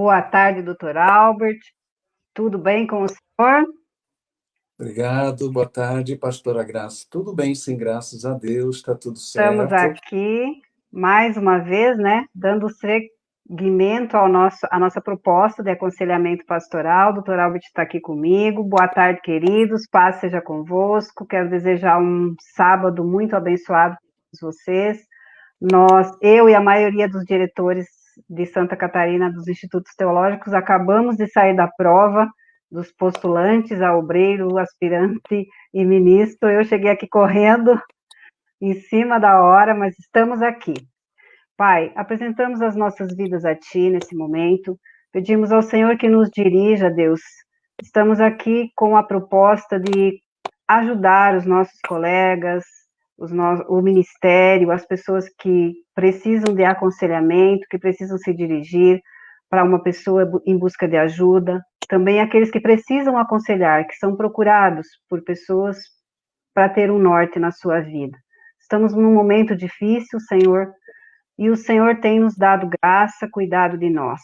Boa tarde, doutor Albert. Tudo bem com o senhor? Obrigado, boa tarde, pastora Graça. Tudo bem, sim, graças a Deus, está tudo Estamos certo. aqui mais uma vez, né, dando seguimento à nossa proposta de aconselhamento pastoral. Doutor Albert está aqui comigo. Boa tarde, queridos. Paz seja convosco. Quero desejar um sábado muito abençoado para vocês. Eu e a maioria dos diretores de Santa Catarina dos Institutos Teológicos acabamos de sair da prova dos postulantes a obreiro, aspirante e ministro. Eu cheguei aqui correndo em cima da hora, mas estamos aqui. Pai, apresentamos as nossas vidas a Ti nesse momento, pedimos ao Senhor que nos dirija, Deus. Estamos aqui com a proposta de ajudar os nossos colegas, o ministério, as pessoas que precisam de aconselhamento, que precisam se dirigir para uma pessoa em busca de ajuda, também aqueles que precisam aconselhar, que são procurados por pessoas para ter um norte na sua vida. Estamos num momento difícil, Senhor, e o Senhor tem nos dado graça, cuidado de nós.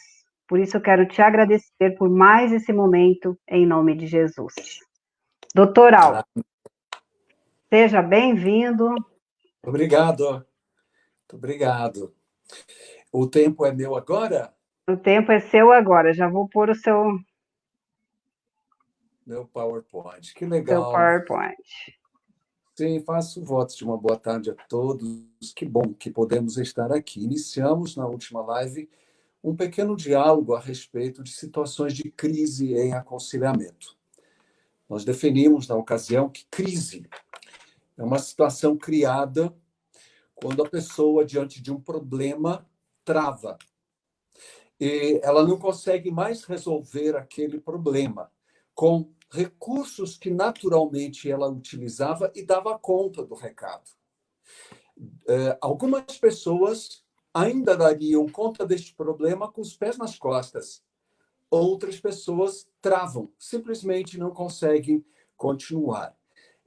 Por isso eu quero te agradecer por mais esse momento, em nome de Jesus. Doutor Al, seja bem-vindo. Obrigado, muito obrigado. O tempo é meu agora? O tempo é seu agora, já vou pôr o seu Meu PowerPoint, que seu legal. PowerPoint. Sim, faço votos de uma boa tarde a todos. Que bom que podemos estar aqui. Iniciamos na última live um pequeno diálogo a respeito de situações de crise em aconselhamento. Nós definimos na ocasião que crise é uma situação criada quando a pessoa, diante de um problema, trava. E ela não consegue mais resolver aquele problema com recursos que naturalmente ela utilizava e dava conta do recado. Algumas pessoas ainda dariam conta deste problema com os pés nas costas. Outras pessoas travam, simplesmente não conseguem continuar.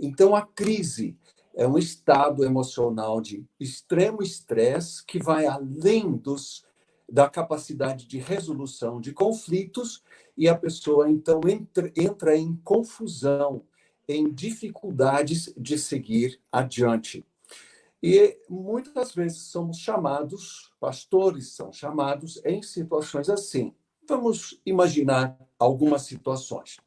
Então, a crise é um estado emocional de extremo estresse que vai além da capacidade de resolução de conflitos e a pessoa, então, entra em confusão, em dificuldades de seguir adiante. E muitas vezes somos chamados, pastores são chamados em situações assim. Vamos imaginar algumas situações.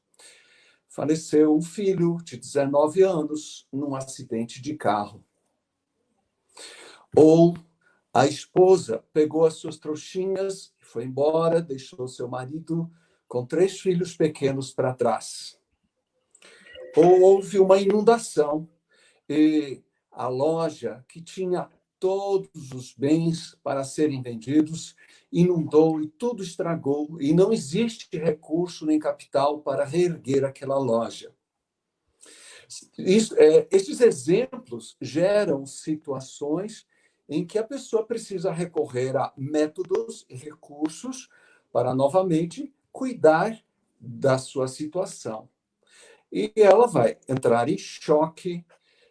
Faleceu um filho de 19 anos num acidente de carro. Ou a esposa pegou as suas trouxinhas e foi embora, deixou seu marido com 3 filhos pequenos para trás. Ou houve uma inundação e a loja que tinha todos os bens para serem vendidos inundou e tudo estragou e não existe recurso nem capital para reerguer aquela loja. Estes exemplos geram situações em que a pessoa precisa recorrer a métodos e recursos para novamente cuidar da sua situação. E ela vai entrar em choque,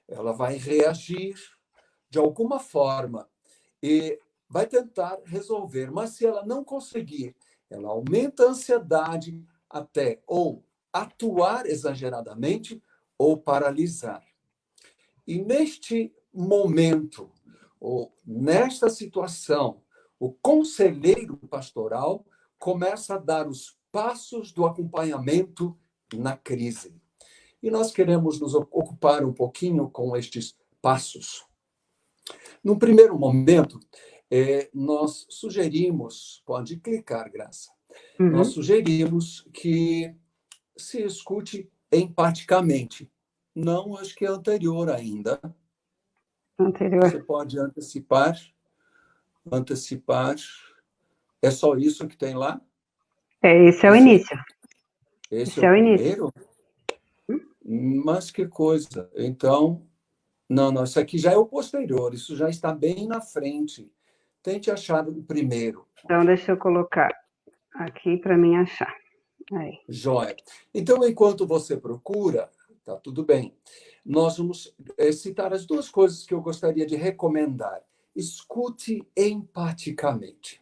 ela vai reagir de alguma forma e vai tentar resolver. Mas se ela não conseguir, ela aumenta a ansiedade até ou atuar exageradamente ou paralisar. E neste momento, ou nesta situação, o conselheiro pastoral começa a dar os passos do acompanhamento na crise. E nós queremos nos ocupar um pouquinho com estes passos. No primeiro momento, nós sugerimos, pode clicar, Graça, nós sugerimos que se escute empaticamente. Não, acho que é anterior ainda. Anterior. Você pode antecipar. É só isso que tem lá? Esse é o início. Esse é Esse é o o início. primeiro? Mas que coisa. Então, não, isso aqui já é o posterior, isso já está bem na frente. Tente achar o primeiro. Então, deixa eu colocar aqui para mim achar. Aí. Jóia. Então, enquanto você procura, tá tudo bem. Nós vamos citar as duas coisas que eu gostaria de recomendar. Escute empaticamente.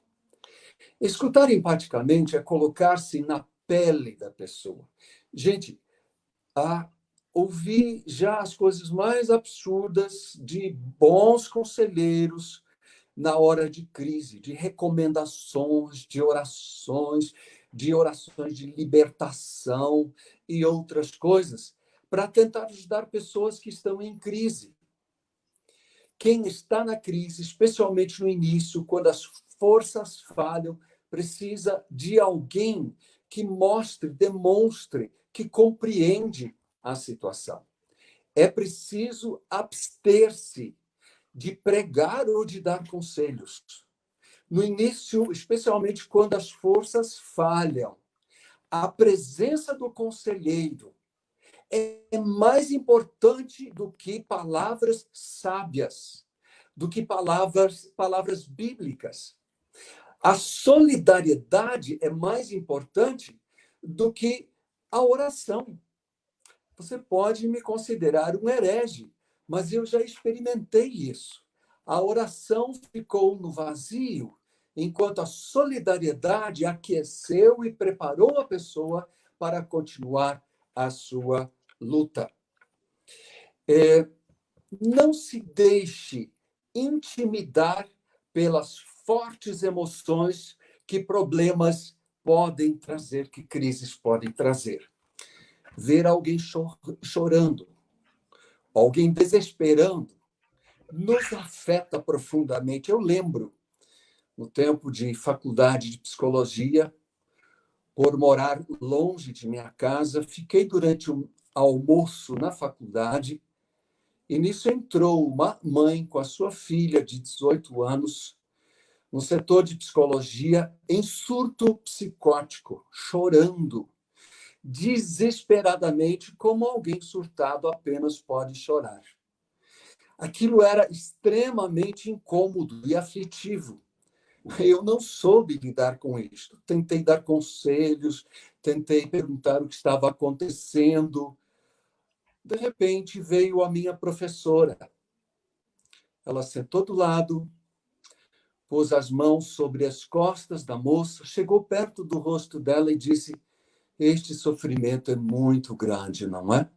Escutar empaticamente é colocar-se na pele da pessoa. Gente, ouvi já as coisas mais absurdas de bons conselheiros na hora de crise, de recomendações, de orações de libertação e outras coisas, para tentar ajudar pessoas que estão em crise. Quem está na crise, especialmente no início, quando as forças falham, precisa de alguém que demonstre que compreende a situação. É preciso abster-se de pregar ou de dar conselhos. No início, especialmente quando as forças falham, a presença do conselheiro é mais importante do que palavras sábias, do que palavras bíblicas. A solidariedade é mais importante do que a oração. Você pode me considerar um herege, mas eu já experimentei isso. A oração ficou no vazio, enquanto a solidariedade aqueceu e preparou a pessoa para continuar a sua luta. Não se deixe intimidar pelas fortes emoções que problemas podem trazer, que crises podem trazer. Ver alguém chorando, alguém desesperando, nos afeta profundamente. Eu lembro, no tempo de faculdade de psicologia, por morar longe de minha casa, fiquei durante um almoço na faculdade e nisso entrou uma mãe com a sua filha de 18 anos no setor de psicologia em surto psicótico, chorando desesperadamente, como alguém surtado apenas pode chorar. Aquilo era extremamente incômodo e aflitivo. Eu não soube lidar com isso. Tentei dar conselhos, tentei perguntar o que estava acontecendo. De repente, veio a minha professora. Ela sentou do lado, pôs as mãos sobre as costas da moça, chegou perto do rosto dela e disse: "Este sofrimento é muito grande, não é?"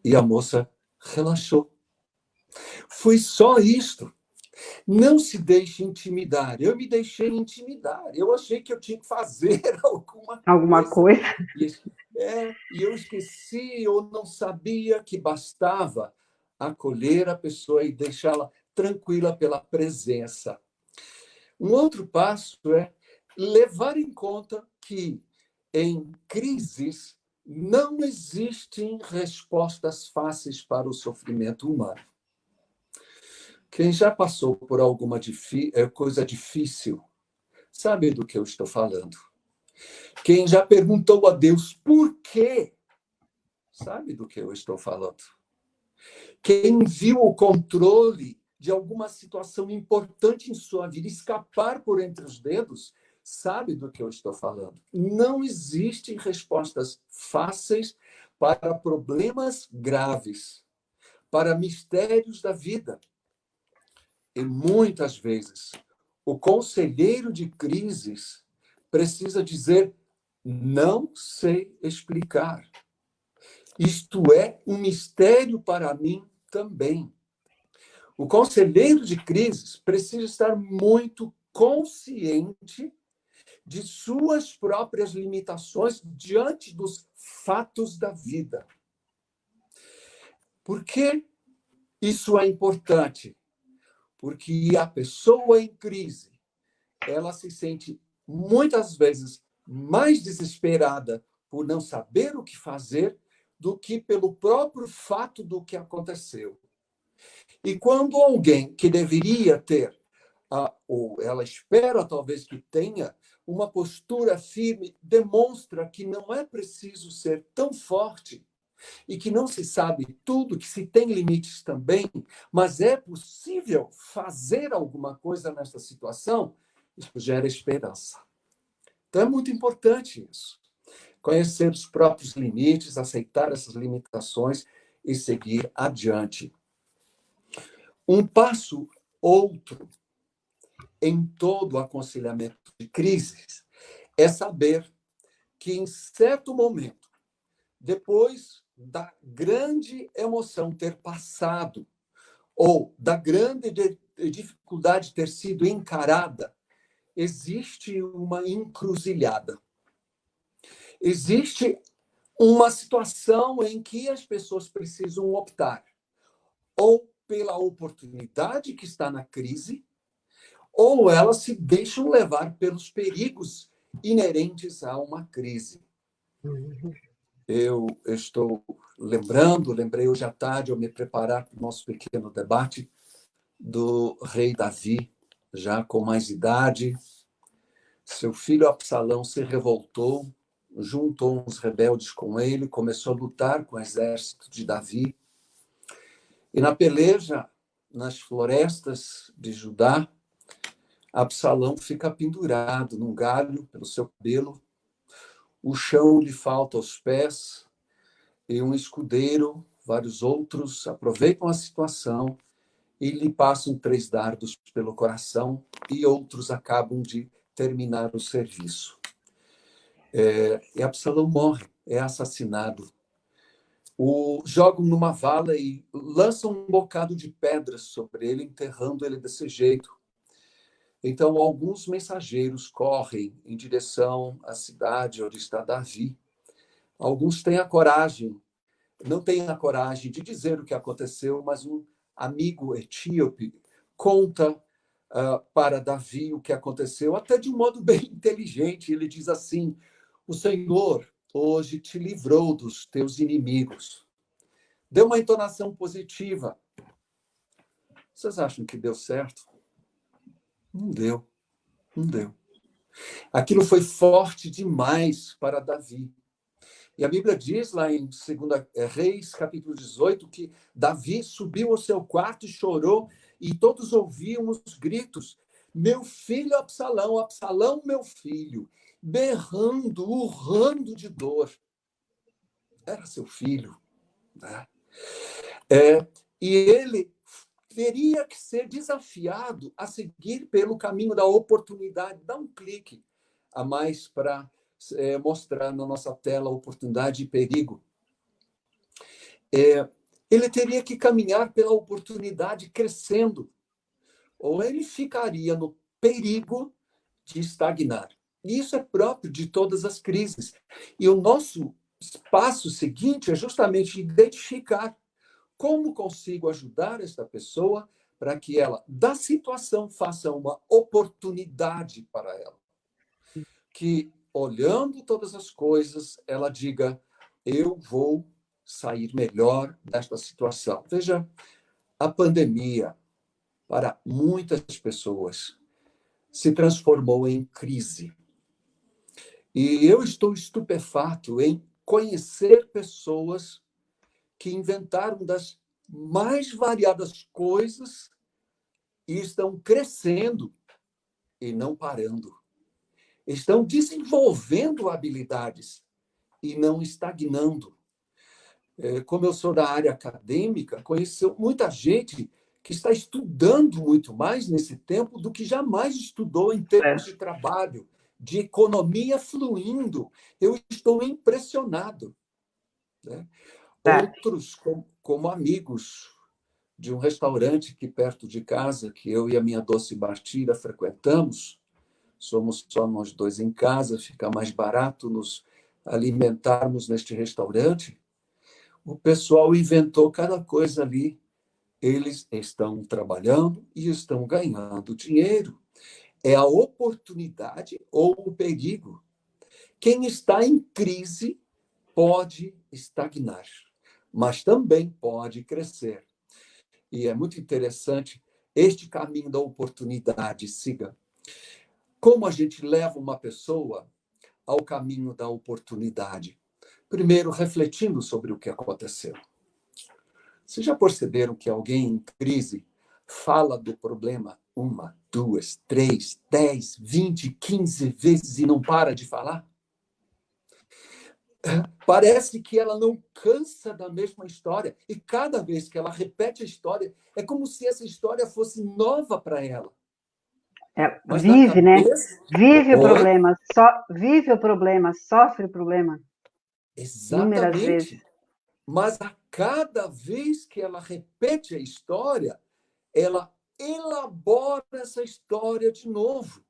E a moça relaxou. Foi só isto. Não se deixe intimidar. Eu me deixei intimidar. Eu achei que eu tinha que fazer Alguma coisa. coisa. E eu esqueci, eu não sabia que bastava acolher a pessoa e deixá-la tranquila pela presença. Um outro passo é levar em conta que, em crises, não existem respostas fáceis para o sofrimento humano. Quem já passou por alguma coisa difícil sabe do que eu estou falando. Quem já perguntou a Deus por quê sabe do que eu estou falando. Quem viu o controle de alguma situação importante em sua vida escapar por entre os dedos sabe do que eu estou falando. Não existem respostas fáceis para problemas graves, para mistérios da vida. E muitas vezes, o conselheiro de crises precisa dizer: "Não sei explicar. Isto é um mistério para mim também." O conselheiro de crises precisa estar muito consciente de suas próprias limitações diante dos fatos da vida. Por que isso é importante? Porque a pessoa em crise, ela se sente muitas vezes mais desesperada por não saber o que fazer do que pelo próprio fato do que aconteceu. E quando alguém que deveria ter, ou ela espera talvez que tenha, uma postura firme, demonstra que não é preciso ser tão forte e que não se sabe tudo, que se tem limites também, mas é possível fazer alguma coisa nessa situação, isso gera esperança. Então é muito importante isso. Conhecer os próprios limites, aceitar essas limitações e seguir adiante. Um passo outro em todo o aconselhamento de crises é saber que, em certo momento, depois da grande emoção ter passado, ou da grande dificuldade ter sido encarada, existe uma encruzilhada. Existe uma situação em que as pessoas precisam optar ou pela oportunidade que está na crise, ou elas se deixam levar pelos perigos inerentes a uma crise. Eu estou lembrei hoje à tarde, ao me preparar para o nosso pequeno debate, do rei Davi, já com mais idade. Seu filho Absalão se revoltou, juntou uns rebeldes com ele, começou a lutar com o exército de Davi. E na peleja, nas florestas de Judá, Absalão fica pendurado num galho pelo seu cabelo, o chão lhe falta aos pés, e um escudeiro, vários outros, aproveitam a situação e lhe passam 3 dardos pelo coração, e outros acabam de terminar o serviço. E Absalão morre, é assassinado. O jogam numa vala e lançam um bocado de pedras sobre ele, enterrando ele desse jeito. Então, alguns mensageiros correm em direção à cidade onde está Davi. Alguns têm a coragem, não têm a coragem de dizer o que aconteceu, mas um amigo etíope conta para Davi o que aconteceu, até de um modo bem inteligente. Ele diz assim: o Senhor hoje te livrou dos teus inimigos. Deu uma entonação positiva. Vocês acham que deu certo? Não deu, não deu. Aquilo foi forte demais para Davi. E a Bíblia diz lá em 2 Reis, capítulo 18, que Davi subiu ao seu quarto e chorou, e todos ouviam os gritos: meu filho Absalão, Absalão, meu filho, berrando, urrando de dor. Era seu filho, né? E ele teria que ser desafiado a seguir pelo caminho da oportunidade. Dá um clique a mais para mostrar na nossa tela oportunidade e perigo. Ele teria que caminhar pela oportunidade crescendo, ou ele ficaria no perigo de estagnar. E isso é próprio de todas as crises. E o nosso passo seguinte é justamente identificar como consigo ajudar esta pessoa para que ela, da situação, faça uma oportunidade para ela. Que, olhando todas as coisas, ela diga: eu vou sair melhor desta situação. Veja, a pandemia, para muitas pessoas, se transformou em crise. E eu estou estupefato em conhecer pessoas que inventaram das mais variadas coisas e estão crescendo e não parando. Estão desenvolvendo habilidades e não estagnando. Como eu sou da área acadêmica, conheço muita gente que está estudando muito mais nesse tempo do que jamais estudou em termos de trabalho, de economia fluindo. Eu estou impressionado, né? Outros, como amigos de um restaurante aqui perto de casa, que eu e a minha doce Bartira frequentamos, somos só nós dois em casa, fica mais barato nos alimentarmos neste restaurante. O pessoal inventou cada coisa ali. Eles estão trabalhando e estão ganhando dinheiro. É a oportunidade ou o perigo. Quem está em crise pode estagnar, mas também pode crescer. E é muito interessante este caminho da oportunidade, siga. Como a gente leva uma pessoa ao caminho da oportunidade? Primeiro, refletindo sobre o que aconteceu. Vocês já perceberam que alguém em crise fala do problema 1, 2, 3, 10, 20, 15 vezes e não para de falar? Parece que ela não cansa da mesma história. E cada vez que ela repete a história, é como se essa história fosse nova para ela. Mas na Vive, né? cabeça... Vive o Oi? problema, vive o problema, sofre o problema, inúmeras vezes. Exatamente. Mas a cada vez que ela repete a história, ela elabora essa história de novo.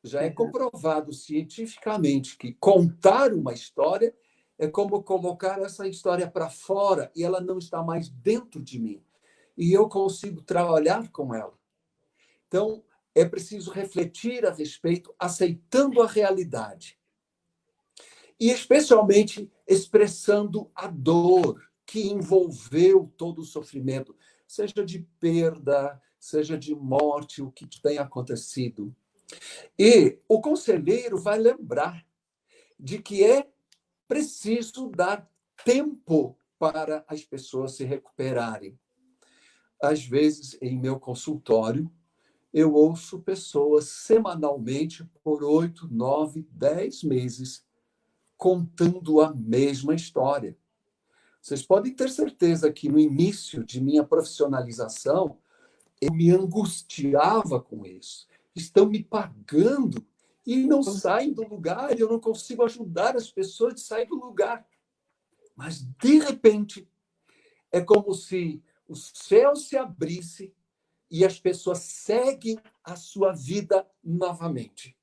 Já é Exato. comprovado cientificamente que contar uma história é como colocar essa história para fora e ela não está mais dentro de mim. E eu consigo trabalhar com ela. Então, é preciso refletir a respeito, aceitando a realidade. E especialmente expressando a dor que envolveu todo o sofrimento, seja de perda, seja de morte, o que tenha acontecido. E o conselheiro vai lembrar de que é preciso dar tempo para as pessoas se recuperarem. Às vezes, em meu consultório, eu ouço pessoas semanalmente por 8, 9, 10 meses contando a mesma história. Vocês podem ter certeza que no início de minha profissionalização, eu me angustiava com isso. Estão me pagando e não saem do lugar, eu não consigo ajudar as pessoas a sair do lugar. Mas, de repente, é como se o céu se abrisse e as pessoas seguem a sua vida novamente.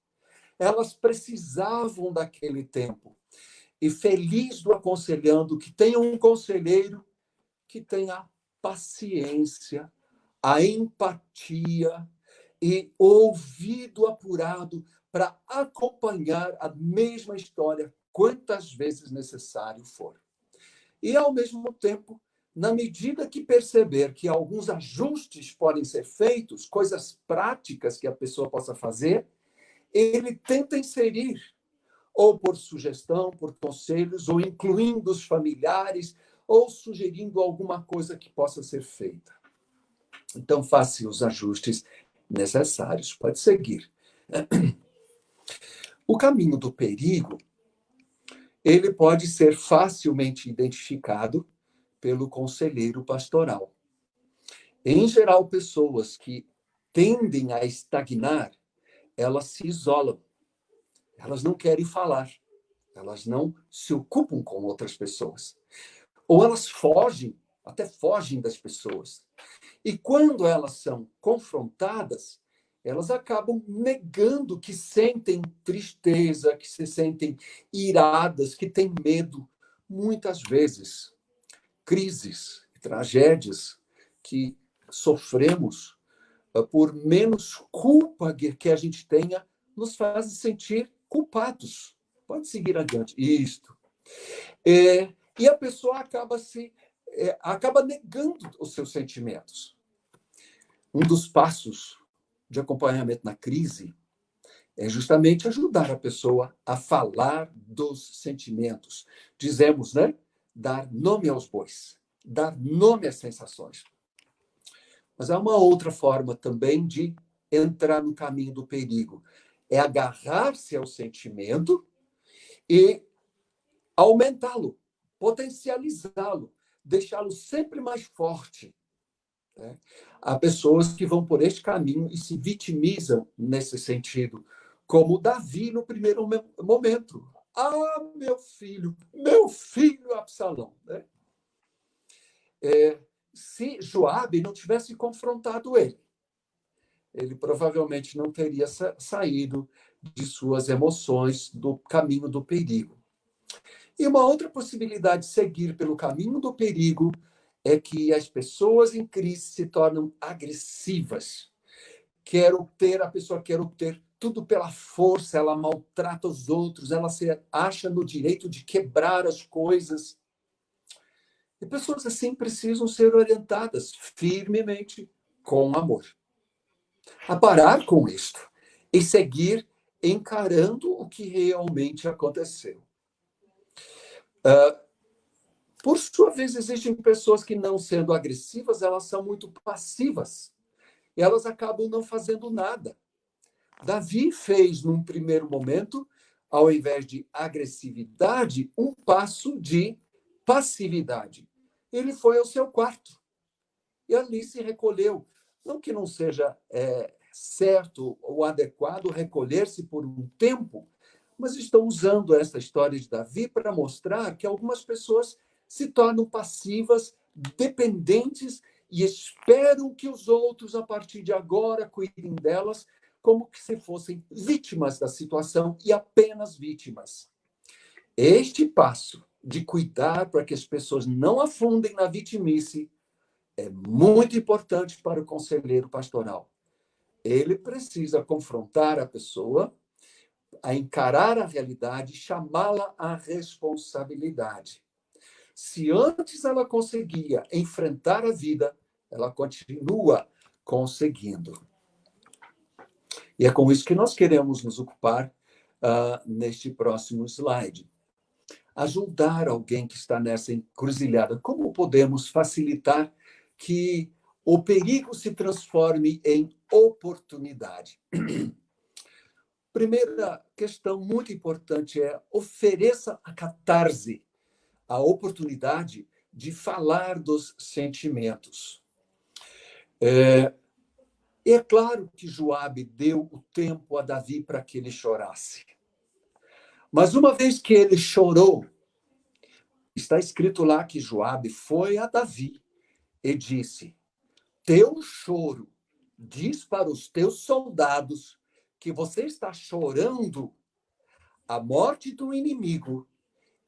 Elas precisavam daquele tempo. E feliz do aconselhando, que tenha um conselheiro que tenha paciência, a empatia e ouvido apurado para acompanhar a mesma história quantas vezes necessário for. E, ao mesmo tempo, na medida que perceber que alguns ajustes podem ser feitos, coisas práticas que a pessoa possa fazer, ele tenta inserir, ou por sugestão, por conselhos, ou incluindo os familiares, ou sugerindo alguma coisa que possa ser feita. Então, faça os ajustes necessários. Pode seguir. O caminho do perigo, ele pode ser facilmente identificado pelo conselheiro pastoral. Em geral, pessoas que tendem a estagnar, elas se isolam. Elas não querem falar. Elas não se ocupam com outras pessoas. Ou elas fogem, até fogem das pessoas. E quando elas são confrontadas, elas acabam negando que sentem tristeza, que se sentem iradas, que têm medo. Muitas vezes, crises, tragédias que sofremos por menos culpa que a gente tenha, nos fazem sentir culpados. Pode seguir adiante. Isto. E a pessoa acaba negando os seus sentimentos. Um dos passos de acompanhamento na crise é justamente ajudar a pessoa a falar dos sentimentos. Dizemos, né? Dar nome aos bois, dar nome às sensações. Mas há uma outra forma também de entrar no caminho do perigo. É agarrar-se ao sentimento e aumentá-lo, potencializá-lo, deixá-lo sempre mais forte. Né? Há pessoas que vão por este caminho e se vitimizam nesse sentido, como Davi no primeiro momento. Ah, meu filho Absalão. Né? Se Joabe não tivesse confrontado ele provavelmente não teria saído de suas emoções do caminho do perigo. E uma outra possibilidade de seguir pelo caminho do perigo é que as pessoas em crise se tornam agressivas. A pessoa quer obter tudo pela força, ela maltrata os outros, ela se acha no direito de quebrar as coisas. E pessoas assim precisam ser orientadas firmemente com amor. A parar com isto e seguir encarando o que realmente aconteceu. Por sua vez, existem pessoas que, não sendo agressivas, elas são muito passivas. E elas acabam não fazendo nada. Davi fez, num primeiro momento, ao invés de agressividade, um passo de passividade. Ele foi ao seu quarto e ali se recolheu. Não que não seja certo ou adequado recolher-se por um tempo, mas estão usando essa história de Davi para mostrar que algumas pessoas se tornam passivas, dependentes e esperam que os outros, a partir de agora, cuidem delas como que se fossem vítimas da situação e apenas vítimas. Este passo de cuidar para que as pessoas não afundem na vitimice é muito importante para o conselheiro pastoral. Ele precisa confrontar a pessoa, a encarar a realidade, chamá-la à responsabilidade. Se antes ela conseguia enfrentar a vida, ela continua conseguindo. E é com isso que nós queremos nos ocupar neste próximo slide. Ajudar alguém que está nessa encruzilhada. Como podemos facilitar que o perigo se transforme em oportunidade? Primeira questão muito importante é ofereça a catarse, a oportunidade de falar dos sentimentos. É claro que Joabe deu o tempo a Davi para que ele chorasse. Mas uma vez que ele chorou, está escrito lá que Joabe foi a Davi e disse: teu choro diz para os teus soldados que você está chorando a morte do inimigo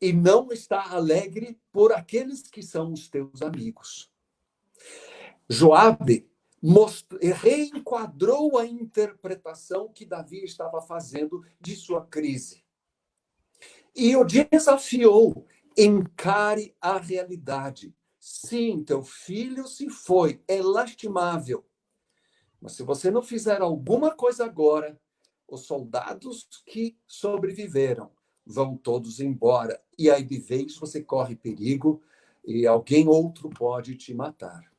e não está alegre por aqueles que são os teus amigos. Joabe reenquadrou a interpretação que Davi estava fazendo de sua crise. E o desafiou: encare a realidade. Sim, teu filho se foi, é lastimável. Mas se você não fizer alguma coisa agora, os soldados que sobreviveram vão todos embora. E aí, de vez, você corre perigo e alguém outro pode te matar.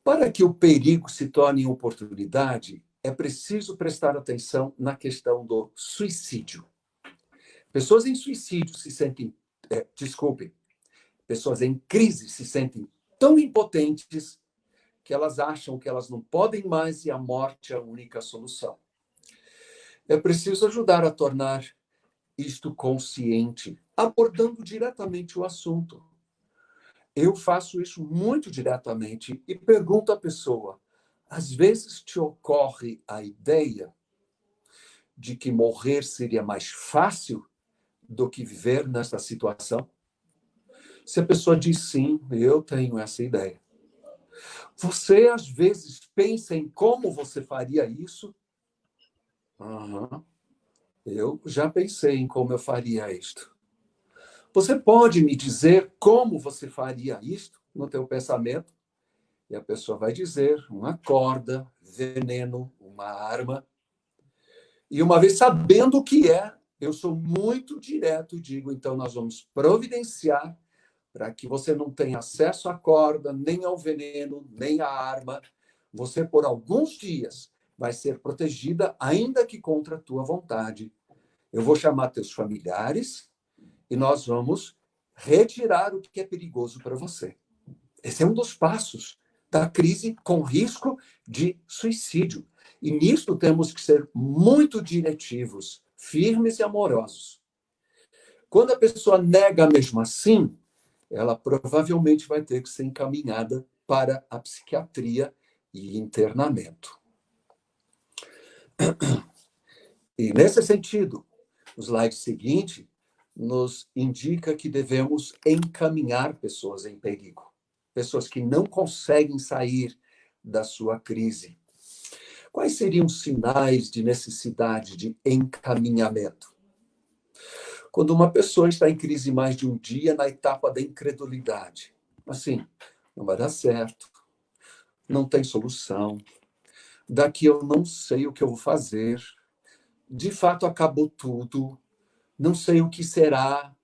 Para que o perigo se torne oportunidade, é preciso prestar atenção na questão do suicídio. Pessoas em suicídio se sentem, pessoas em crise se sentem tão impotentes que elas acham que elas não podem mais e a morte é a única solução. É preciso ajudar a tornar isto consciente, abordando diretamente o assunto. Eu faço isso muito diretamente e pergunto à pessoa: às vezes te ocorre a ideia de que morrer seria mais fácil do que viver nessa situação? Se a pessoa diz sim, eu tenho essa ideia. Você, às vezes, pensa em como você faria isso? Eu já pensei em como eu faria isto. Você pode me dizer como você faria isto no teu pensamento? E a pessoa vai dizer uma corda, veneno, uma arma. E uma vez sabendo o que é, eu sou muito direto e digo: então nós vamos providenciar para que você não tenha acesso à corda, nem ao veneno, nem à arma. Você, por alguns dias, vai ser protegida, ainda que contra a tua vontade. Eu vou chamar teus familiares e nós vamos retirar o que é perigoso para você. Esse é um dos passos da crise com risco de suicídio. E nisso temos que ser muito diretivos, firmes e amorosos. Quando a pessoa nega mesmo assim, ela provavelmente vai ter que ser encaminhada para a psiquiatria e internamento. E, nesse sentido, o slide seguinte nos indica que devemos encaminhar pessoas em perigo, pessoas que não conseguem sair da sua crise. Quais seriam os sinais de necessidade de encaminhamento? Quando uma pessoa está em crise mais de um dia, na etapa da incredulidade. Assim, não vai dar certo, não tem solução, daqui eu não sei o que eu vou fazer, de fato acabou tudo, não sei o que será.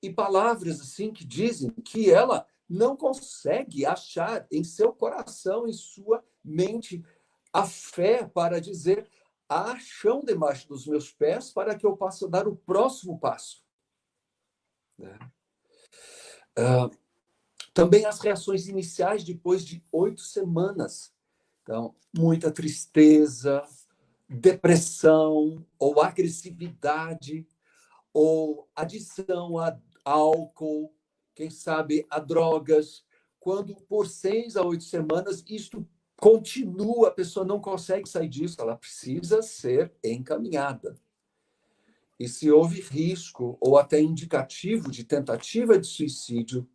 E palavras assim que dizem que ela não consegue achar em seu coração, em sua mente, a fé para dizer: há chão debaixo dos meus pés para que eu possa dar o próximo passo. Também as reações iniciais depois de 8 semanas Então, muita tristeza, depressão ou agressividade ou adição a álcool, quem sabe a drogas, quando por 6 a 8 semanas isto continua, a pessoa não consegue sair disso, ela precisa ser encaminhada. E se houve risco ou até indicativo de tentativa de suicídio,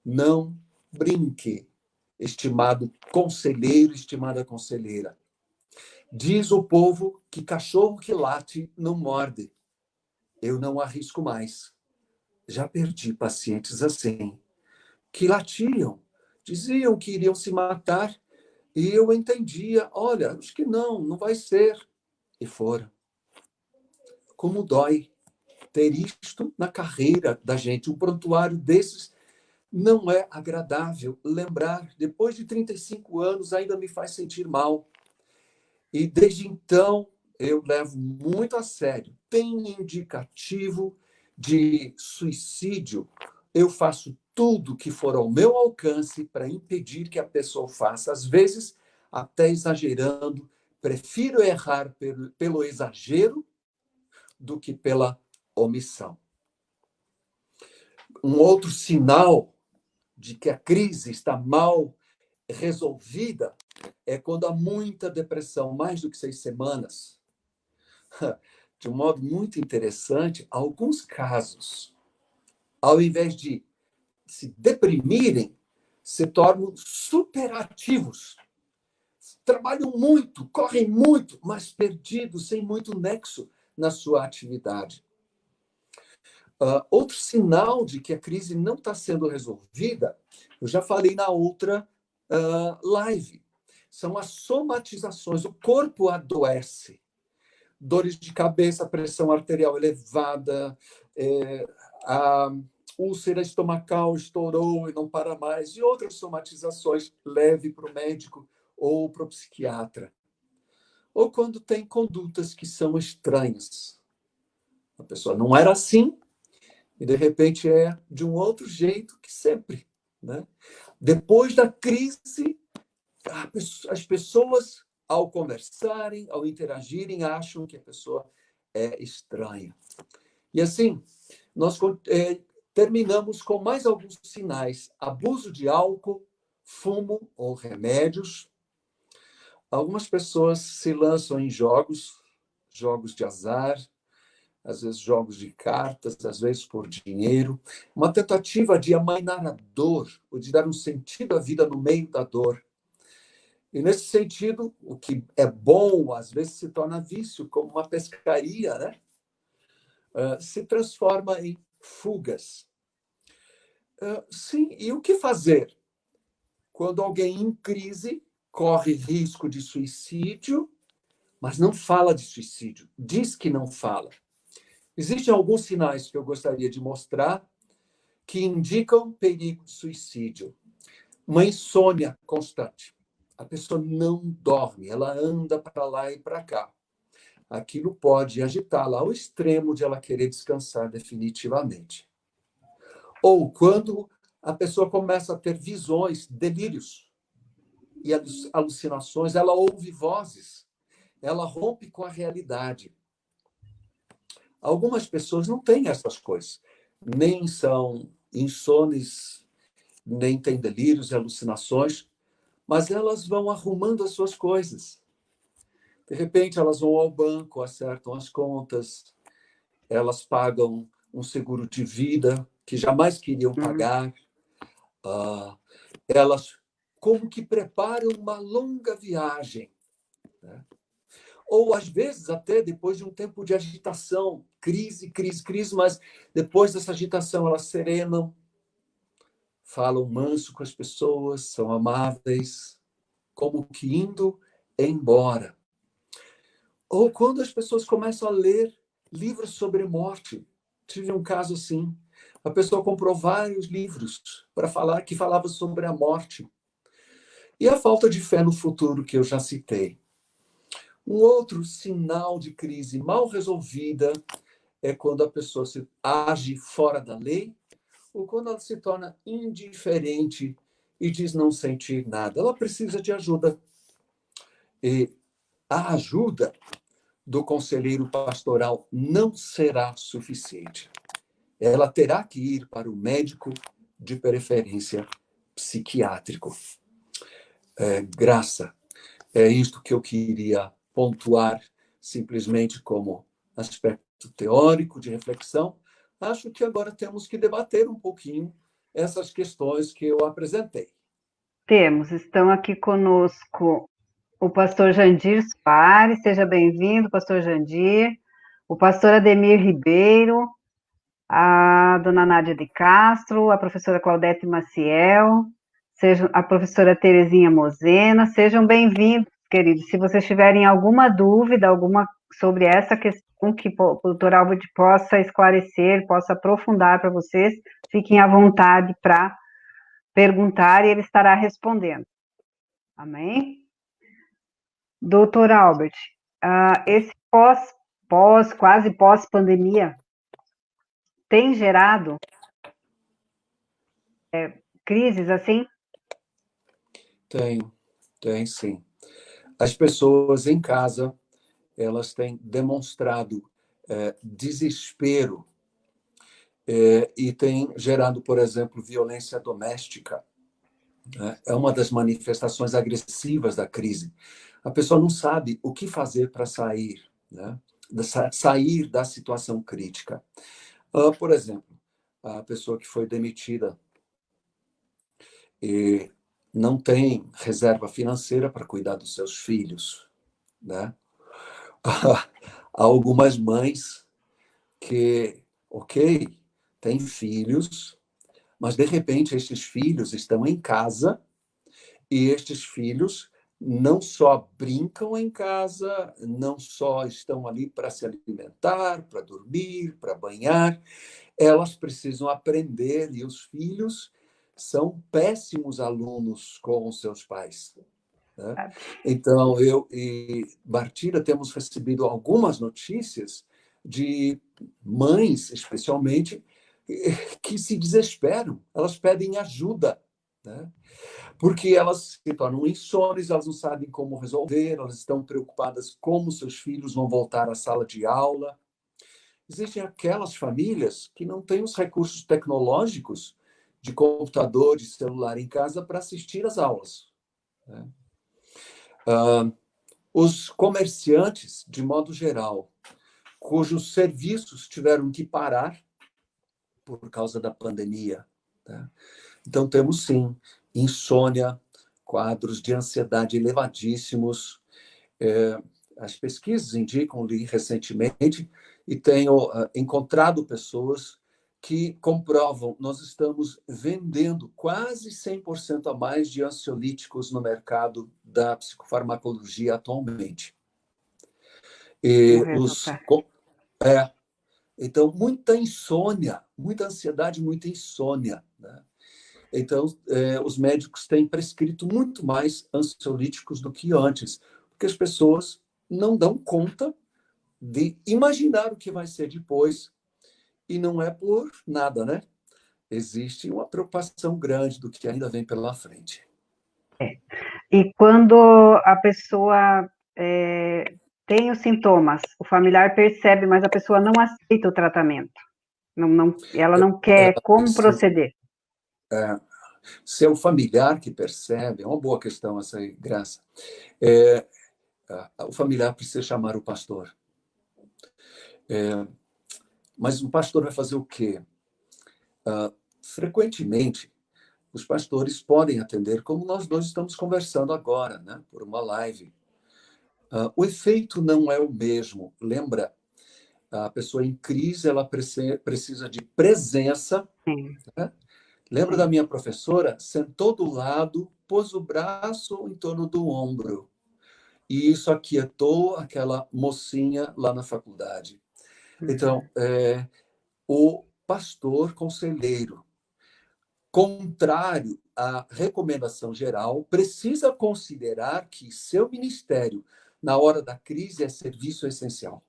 não brinque, estimado conselheiro, estimada conselheira. Diz o povo que cachorro que late não morde. Eu não arrisco mais. Já perdi pacientes assim, que latiam, diziam que iriam se matar, e eu entendia, olha, acho que não vai ser. E foram. Como dói ter isto na carreira da gente. Um prontuário desses não é agradável. Lembrar, depois de 35 anos, ainda me faz sentir mal. E desde então, eu levo muito a sério. Tem indicativo de suicídio, eu faço tudo que for ao meu alcance para impedir que a pessoa faça. Às vezes, até exagerando, prefiro errar pelo exagero do que pela omissão. Um outro sinal de que a crise está mal resolvida é quando há muita depressão, mais do que 6 semanas. De um modo muito interessante, alguns casos, ao invés de se deprimirem, se tornam superativos. Trabalham muito, correm muito, mas perdidos, sem muito nexo na sua atividade. Outro sinal de que a crise não está sendo resolvida, eu já falei na outra live, são as somatizações. O corpo adoece. Dores de cabeça, pressão arterial elevada, a úlcera estomacal estourou e não para mais, e outras somatizações, leve para o médico ou para o psiquiatra. Ou quando tem condutas que são estranhas. A pessoa não era assim, e de repente é de um outro jeito que sempre. Né? Depois da crise, as pessoas, ao conversarem, ao interagirem, acham que a pessoa é estranha. E assim, nós terminamos com mais alguns sinais: abuso de álcool, fumo ou remédios. Algumas pessoas se lançam em jogos de azar, às vezes jogos de cartas, às vezes por dinheiro, uma tentativa de amainar a dor, ou de dar um sentido à vida no meio da dor. E, nesse sentido, o que é bom, às vezes, se torna vício, como uma pescaria, né? Se transforma em fugas. Sim, e o que fazer quando alguém em crise corre risco de suicídio, mas não fala de suicídio, diz que não fala? Existem alguns sinais que eu gostaria de mostrar que indicam perigo de suicídio. Uma insônia constante. A pessoa não dorme, ela anda para lá e para cá. Aquilo pode agitá-la ao extremo de ela querer descansar definitivamente. Ou quando a pessoa começa a ter visões, delírios e alucinações, ela ouve vozes, ela rompe com a realidade. Algumas pessoas não têm essas coisas, nem são insones, nem têm delírios e alucinações, mas elas vão arrumando as suas coisas. De repente, elas vão ao banco, acertam as contas, elas pagam um seguro de vida que jamais queriam pagar, elas como que preparam uma longa viagem, né? Ou, às vezes, até depois de um tempo de agitação, crise, mas depois dessa agitação elas serenam, falam manso com as pessoas, são amáveis, como que indo embora. Ou quando as pessoas começam a ler livros sobre morte. Tive um caso assim. A pessoa comprou vários livros para falar que falava sobre a morte. E a falta de fé no futuro que eu já citei. Um outro sinal de crise mal resolvida é quando a pessoa age fora da lei ou quando ela se torna indiferente e diz não sentir nada. Ela precisa de ajuda. E a ajuda do conselheiro pastoral não será suficiente. Ela terá que ir para o médico, de preferência psiquiátrico. Graça, é isto que eu queria pontuar, simplesmente como aspecto teórico de reflexão. Acho que agora temos que debater um pouquinho essas questões que eu apresentei. Estão aqui conosco o pastor Jandir Soares, seja bem-vindo, pastor Jandir, o pastor Ademir Ribeiro, a dona Nádia de Castro, a professora Claudete Maciel, a professora Terezinha Mosena, sejam bem-vindos, queridos. Se vocês tiverem alguma dúvida, sobre essa questão que o doutor Albert possa esclarecer, possa aprofundar para vocês, fiquem à vontade para perguntar e ele estará respondendo. Amém? Doutor Albert, esse quase pós-pandemia, tem gerado crises assim? Tem sim. As pessoas em casa, elas têm demonstrado desespero e têm gerado, por exemplo, violência doméstica. É uma das manifestações agressivas da crise. A pessoa não sabe o que fazer para sair, né? Sair da situação crítica. Por exemplo, a pessoa que foi demitida e não tem reserva financeira para cuidar dos seus filhos, né? Há algumas mães que, ok, têm filhos, mas de repente estes filhos estão em casa e estes filhos não só brincam em casa, não só estão ali para se alimentar, para dormir, para banhar, elas precisam aprender e os filhos são péssimos alunos com os seus pais, né? Então, eu e Bartira temos recebido algumas notícias de mães, especialmente, que se desesperam, elas pedem ajuda, né? Porque elas se tornam insones, elas não sabem como resolver, elas estão preocupadas como seus filhos vão voltar à sala de aula. Existem aquelas famílias que não têm os recursos tecnológicos de computador, de celular em casa para assistir às aulas, né? Os comerciantes, de modo geral, cujos serviços tiveram que parar por causa da pandemia, né? Então, temos, sim, insônia, quadros de ansiedade elevadíssimos. As pesquisas indicam, li recentemente, e tenho encontrado pessoas que comprovam, nós estamos vendendo quase 100% a mais de ansiolíticos no mercado da psicofarmacologia atualmente. E então, muita insônia, muita ansiedade, muita insônia, né? Então, os médicos têm prescrito muito mais ansiolíticos do que antes, porque as pessoas não dão conta de imaginar o que vai ser depois. E não é por nada, né? Existe uma preocupação grande do que ainda vem pela frente. E quando a pessoa tem os sintomas, o familiar percebe, mas a pessoa não aceita o tratamento. Ela não quer como proceder. Se é o familiar que percebe, é uma boa questão essa aí, Graça. O familiar precisa chamar o pastor. Mas o pastor vai fazer o quê? Frequentemente, os pastores podem atender, como nós dois estamos conversando agora, né, por uma live. O efeito não é o mesmo. Lembra? A pessoa em crise, ela precisa de presença, né? Lembra da minha professora? Sentou do lado, pôs o braço em torno do ombro. E isso aquietou aquela mocinha lá na faculdade. Então, o pastor conselheiro, contrário à recomendação geral, precisa considerar que seu ministério, na hora da crise, é serviço essencial.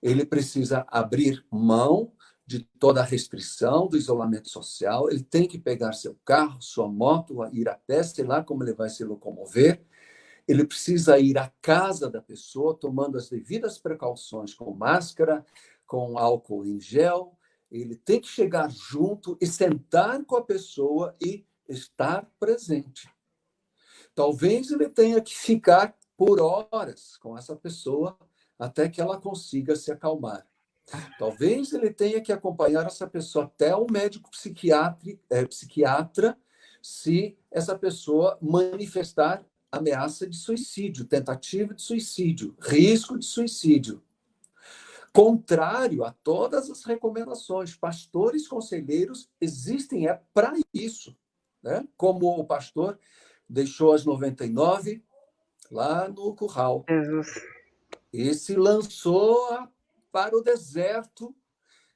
Ele precisa abrir mão de toda a restrição do isolamento social, ele tem que pegar seu carro, sua moto, ir a pé, sei lá como ele vai se locomover, ele precisa ir à casa da pessoa, tomando as devidas precauções, com máscara, com álcool em gel. Ele tem que chegar junto e sentar com a pessoa e estar presente. Talvez ele tenha que ficar por horas com essa pessoa até que ela consiga se acalmar. Talvez ele tenha que acompanhar essa pessoa até o médico psiquiatra, se essa pessoa manifestar ameaça de suicídio, tentativa de suicídio, risco de suicídio. Contrário a todas as recomendações, pastores conselheiros existem para isso, né? Como o pastor deixou as 99 lá no curral. Jesus. E se lançou para o deserto,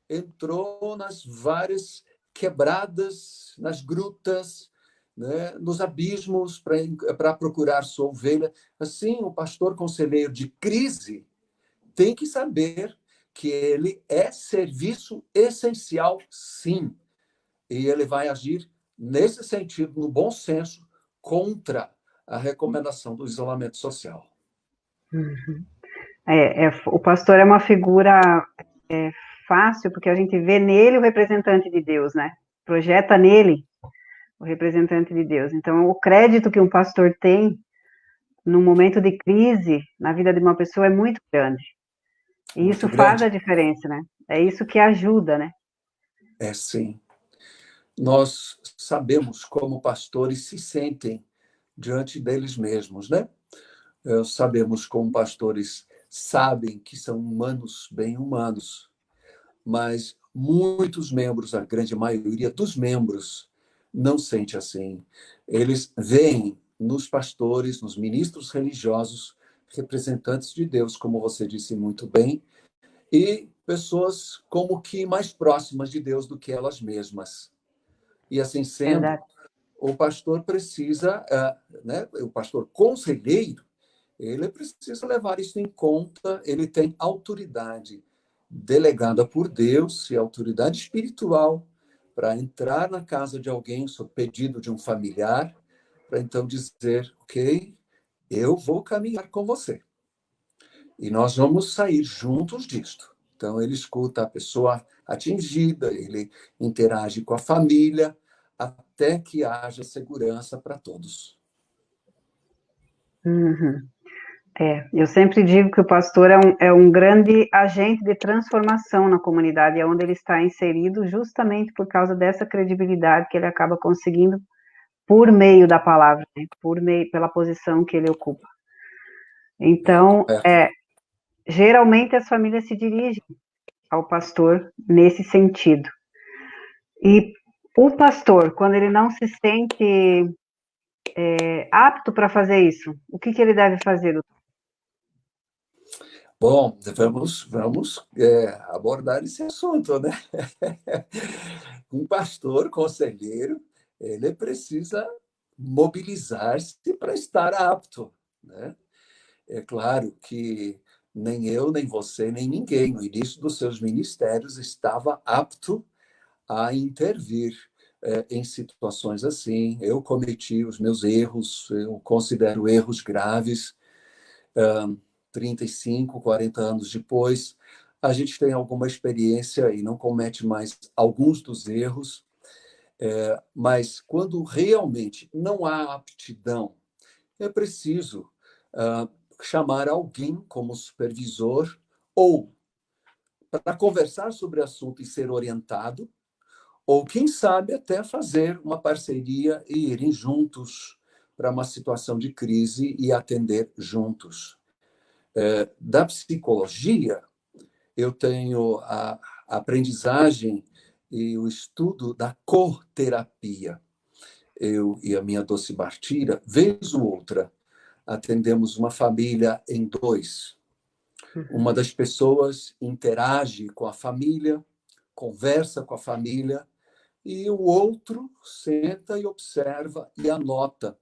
entrou nas várias quebradas, nas grutas, né, nos abismos para procurar sua ovelha. Assim, o pastor conselheiro de crise tem que saber que ele é serviço essencial, sim. E ele vai agir nesse sentido, no bom senso, contra a recomendação do isolamento social. Uhum. O pastor é uma figura fácil, porque a gente vê nele o representante de Deus, né? Projeta nele o representante de Deus. Então, o crédito que um pastor tem no momento de crise na vida de uma pessoa é muito grande. E Muito isso faz grande. a diferença, né? É isso que ajuda, né? É, sim. Nós sabemos como pastores se sentem diante deles mesmos, né? Sabemos como pastores sabem que são humanos, bem humanos, mas muitos membros, a grande maioria dos membros, não sente assim. Eles veem nos pastores, nos ministros religiosos, representantes de Deus, como você disse muito bem, e pessoas como que mais próximas de Deus do que elas mesmas. E assim sendo, Verdade. o pastor precisa, né, o pastor conselheiro, ele precisa levar isso em conta, ele tem autoridade delegada por Deus e autoridade espiritual para entrar na casa de alguém sob pedido de um familiar, para então dizer, ok, eu vou caminhar com você. E nós vamos sair juntos disto. Então, ele escuta a pessoa atingida, ele interage com a família, até que haja segurança para todos. Uhum. Eu sempre digo que o pastor é um grande agente de transformação na comunidade, é onde ele está inserido, justamente por causa dessa credibilidade que ele acaba conseguindo por meio da palavra, né? Pela posição que ele ocupa. Então, geralmente as famílias se dirigem ao pastor nesse sentido. E o pastor, quando ele não se sente apto para fazer isso, o que ele deve fazer? Bom, vamos abordar esse assunto, né? Um pastor, conselheiro, ele precisa mobilizar-se para estar apto, né? É claro que nem eu, nem você, nem ninguém, no início dos seus ministérios, estava apto a intervir em situações assim. Eu cometi os meus erros, eu considero erros graves. 35, 40 anos depois, a gente tem alguma experiência e não comete mais alguns dos erros, mas quando realmente não há aptidão, é preciso chamar alguém como supervisor ou para conversar sobre o assunto e ser orientado, ou quem sabe até fazer uma parceria e irem juntos para uma situação de crise e atender juntos. Da psicologia, eu tenho a aprendizagem e o estudo da corterapia. Eu e a minha doce Bartira, vez ou outra, atendemos uma família em dois. Uma das pessoas interage com a família, conversa com a família, e o outro senta e observa e anota.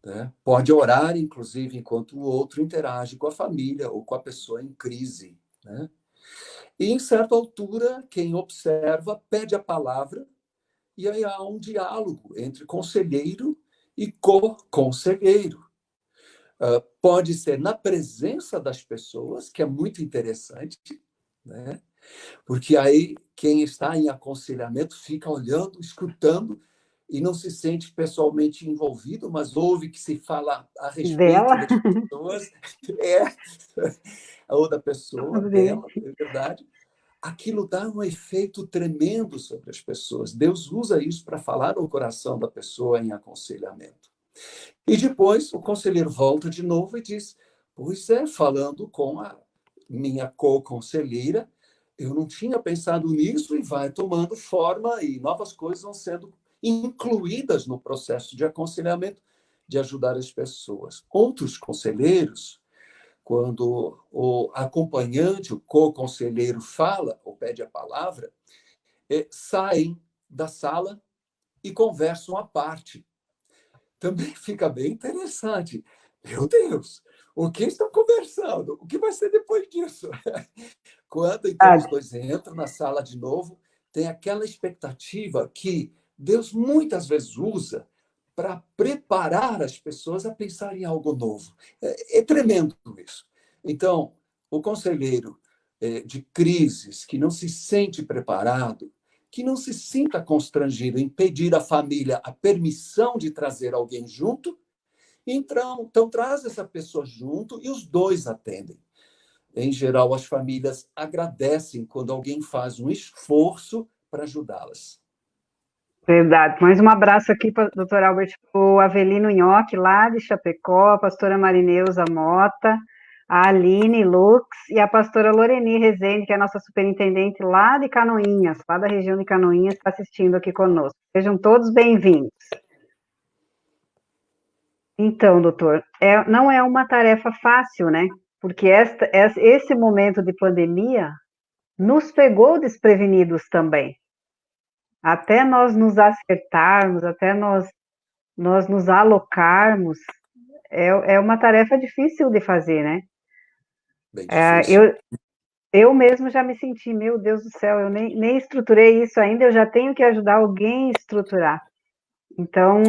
Né? Pode orar, inclusive, enquanto o outro interage com a família ou com a pessoa em crise. Né? E, em certa altura, quem observa pede a palavra, e aí há um diálogo entre conselheiro e co-conselheiro. pode ser na presença das pessoas, que é muito interessante, né? Porque aí quem está em aconselhamento fica olhando, escutando e não se sente pessoalmente envolvido, mas ouve que se fala a respeito Dela? das pessoas, é, ou da pessoa, dela, é verdade. Aquilo dá um efeito tremendo sobre as pessoas. Deus usa isso para falar no coração da pessoa em aconselhamento. E depois o conselheiro volta de novo e diz: pois é, falando com a minha co-conselheira, eu não tinha pensado nisso, e vai tomando forma e novas coisas vão sendo incluídas no processo de aconselhamento, de ajudar as pessoas. Outros conselheiros, quando o acompanhante, o co-conselheiro fala ou pede a palavra, saem da sala e conversam à parte. Também fica bem interessante. Meu Deus, o que estão conversando? O que vai ser depois disso? Quando então os dois entram na sala de novo, tem aquela expectativa que Deus muitas vezes usa para preparar as pessoas a pensar em algo novo. É tremendo isso. Então, o conselheiro de crises que não se sente preparado, que não se sinta constrangido em pedir à família a permissão de trazer alguém junto, então traz essa pessoa junto e os dois atendem. Em geral, as famílias agradecem quando alguém faz um esforço para ajudá-las. Verdade. Mais um abraço aqui para o doutor Albert, o Avelino Nhoque, lá de Chapecó, a pastora Marineuza Mota, a Aline Lux e a pastora Loreni Rezende, que é a nossa superintendente lá de Canoinhas, lá da região de Canoinhas, está assistindo aqui conosco. Sejam todos bem-vindos. Então, doutor, não é uma tarefa fácil, né? Porque esse momento de pandemia nos pegou desprevenidos também. Até nós nos acertarmos, até nós nos alocarmos, é uma tarefa difícil de fazer, né? Bem difícil. Eu mesmo já me senti, meu Deus do céu, eu nem estruturei isso ainda, eu já tenho que ajudar alguém a estruturar. Então,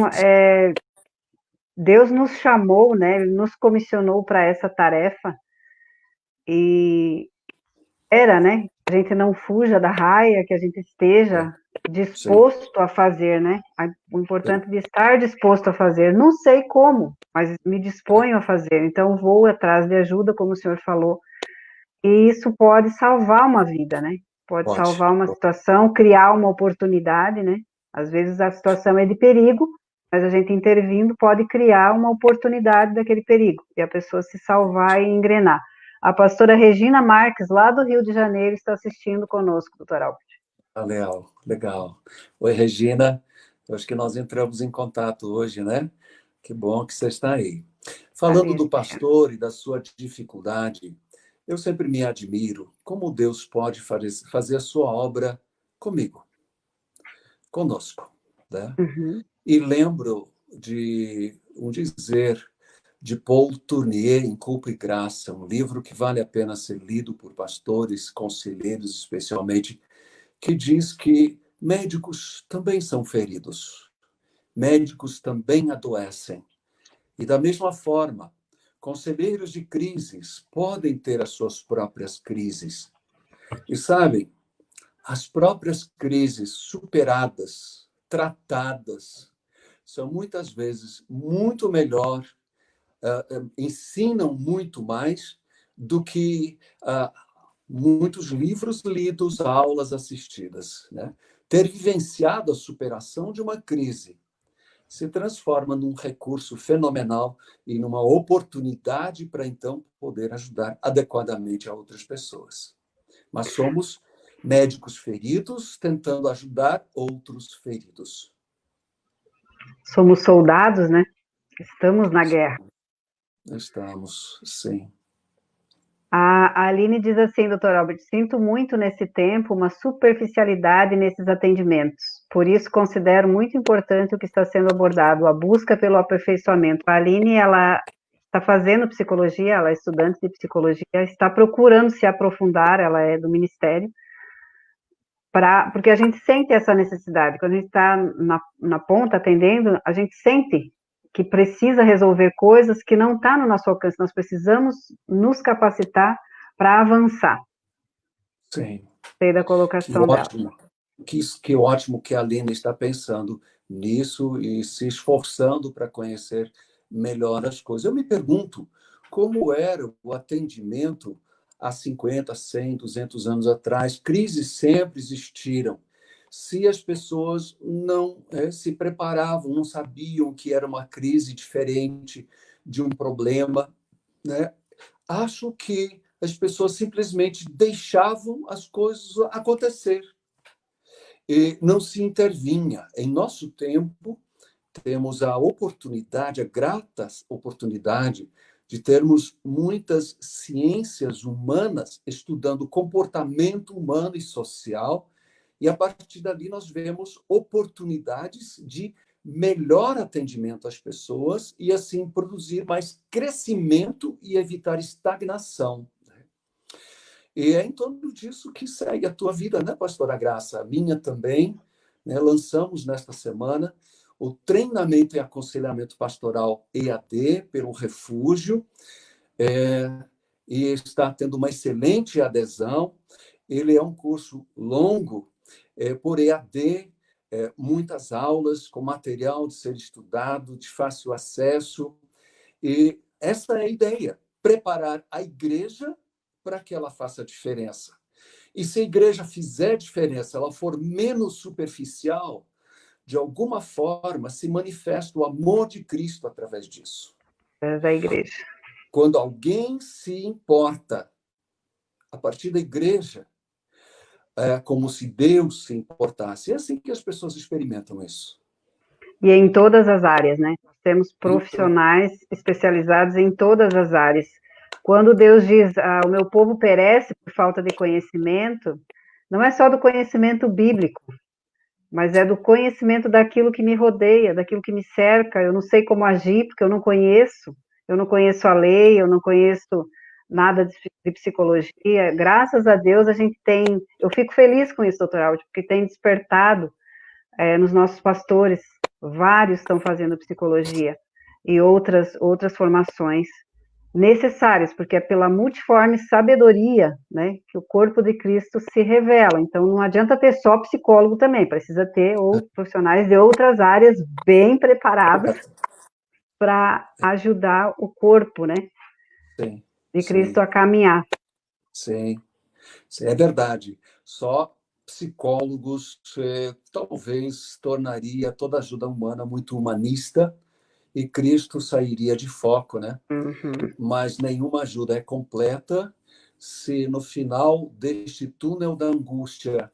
Deus nos chamou, né? Ele nos comissionou para essa tarefa e né? A gente não fuja da raia, que a gente esteja disposto a fazer, né? O importante de estar disposto a fazer. Não sei como, mas me disponho a fazer. Então, vou atrás de ajuda, como o senhor falou. E isso pode salvar uma vida, né? Pode salvar uma situação, criar uma oportunidade, né? Às vezes a situação é de perigo, mas a gente intervindo pode criar uma oportunidade daquele perigo, e a pessoa se salvar e engrenar. A pastora Regina Marques, lá do Rio de Janeiro, está assistindo conosco, doutor Albert. Legal, legal. Oi, Regina. Eu acho que nós entramos em contato hoje, né? Que bom que você está aí. Falando do pastor e da sua dificuldade, eu sempre me admiro como Deus pode fazer a sua obra comigo, conosco, né? Uhum. E lembro de um dizer de Paul Tournier, em Culpa e Graça, um livro que vale a pena ser lido por pastores, conselheiros, especialmente, que diz que médicos também são feridos, médicos também adoecem. E, da mesma forma, conselheiros de crises podem ter as suas próprias crises. E, sabem, as próprias crises superadas, tratadas, são muitas vezes muito melhor, ensinam muito mais do que muitos livros lidos, aulas assistidas, né? Ter vivenciado a superação de uma crise se transforma num recurso fenomenal e numa oportunidade para, então, poder ajudar adequadamente a outras pessoas. Mas somos médicos feridos tentando ajudar outros feridos. Somos soldados, né? Estamos na guerra. Estamos, sim. A Aline diz assim, doutor Albert, sinto muito nesse tempo uma superficialidade nesses atendimentos. Por isso, considero muito importante o que está sendo abordado, a busca pelo aperfeiçoamento. A Aline, ela está fazendo psicologia, ela é estudante de psicologia, está procurando se aprofundar, ela é do Ministério, porque a gente sente essa necessidade. Quando a gente está na ponta atendendo, a gente sente que precisa resolver coisas que não está no nosso alcance. Nós precisamos nos capacitar para avançar. Sim. Sei da Que colocação dela. ótimo. Que ótimo que a Aline está pensando nisso e se esforçando para conhecer melhor as coisas. Eu me pergunto como era o atendimento há 50, 100, 200 anos atrás. Crises sempre existiram. Se as pessoas não se preparavam, não sabiam que era uma crise diferente de um problema, né? Acho que as pessoas simplesmente deixavam as coisas acontecer e não se intervinha. Em nosso tempo, temos a oportunidade, a grata oportunidade de termos muitas ciências humanas estudando comportamento humano e social, e a partir dali nós vemos oportunidades de melhor atendimento às pessoas e assim produzir mais crescimento e evitar estagnação. E é em torno disso que segue a tua vida, né, pastora Graça? A minha também, né? Lançamos nesta semana o treinamento e aconselhamento pastoral EAD pelo Refúgio, e está tendo uma excelente adesão. Ele é um curso longo, por EAD, muitas aulas com material de ser estudado, de fácil acesso. E essa é a ideia, preparar a igreja para que ela faça diferença. E se a igreja fizer diferença, ela for menos superficial, de alguma forma se manifesta o amor de Cristo através disso. Da igreja. Quando alguém se importa a partir da igreja, é como se Deus se importasse. É assim que as pessoas experimentam isso. E em todas as áreas, né? Nós temos profissionais especializados em todas as áreas. Quando Deus diz, o meu povo perece por falta de conhecimento, não é só do conhecimento bíblico, mas é do conhecimento daquilo que me rodeia, daquilo que me cerca. Eu não sei como agir, porque eu não conheço a lei, eu não conheço nada de psicologia. Graças a Deus a gente tem, eu fico feliz com isso, doutor Aldo, porque tem despertado nos nossos pastores, vários estão fazendo psicologia e outras formações necessárias, porque é pela multiforme sabedoria, né, que o corpo de Cristo se revela. Então, não adianta ter só psicólogo também, precisa ter outros profissionais de outras áreas bem preparados para ajudar o corpo, né, Sim, de Cristo sim, a caminhar. sim, sim, é verdade. Só psicólogos talvez tornaria toda ajuda humana muito humanista e Cristo sairia de foco, né? Uhum. Mas nenhuma ajuda é completa se no final deste túnel da angústia,